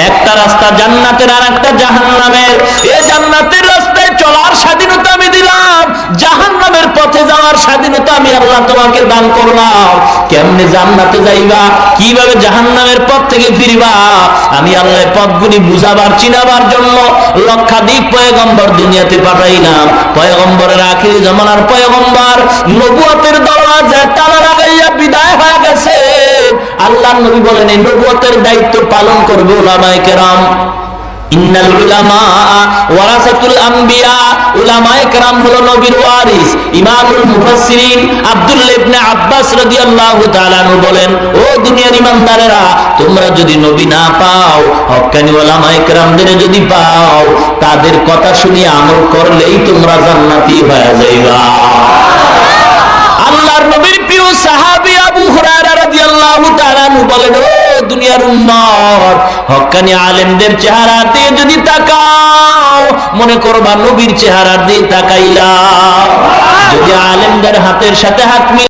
একটা রাস্তা জান্নাতের আর একটা জাহান্নামের। এই জান্নাতের রাস্তায় চলার স্বাধীনতা আমি দিলাম, জাহান্নামের পথে যাওয়ার স্বাধীনতা আমি আল্লাহ তোমাকে দান করলাম। কেমনে জান্নাতে যাইবা, কিভাবে জাহান্নামের পথ থেকে ফিরবা, আমি আল্লাহ পথগুলি বুঝাবার চিনাবার জন্য লক্ষাধিক পয়গম্বর দুনিয়াতে পাঠাইলাম। পয়গম্বরের আখির জামানার পয়গম্বর নবুয়তের দরওয়াজা তালা লাগাইয়া বিদায় হয়ে গেছে। আল্লাহর নবী বলেন এই নবুয়তের দায়িত্ব পালন করবে উলামায়ে কেরাম। ইন্নাল উলামা ওয়ারাসাতুল আম্বিয়া, উলামায়ে কেরাম হলো নবীর ওয়ারিস। ইমামুল মুফাসসিরিন আব্দুল্লাহ ইবনে আব্বাস রাদিয়াল্লাহু তাআলা আনহু বলেন, ও দুনিয়ার ইমানদারেরা, তোমরা যদি নবী না পাও, হক্কানি উলামায়ে কেরামদের যদি পাও, তাদের কথা শুনে আমল করলেই তোমরা জান্নাতি হয়ে যাইবা। আল্লাহর নবীর প্রিয় সাহাবী আবু হুরায়রা রাদিয়াল্লাহু তাআলা আনহু বলেন, ও দুনিয়ার উম্মত, হক্কানি আলেমদের চেহারা দিয়ে যদি তাকাও, মনে করবা নবীর চেহারা দিয়ে তাকাইলা। যদি আলেমদের হাতের সাথে হাত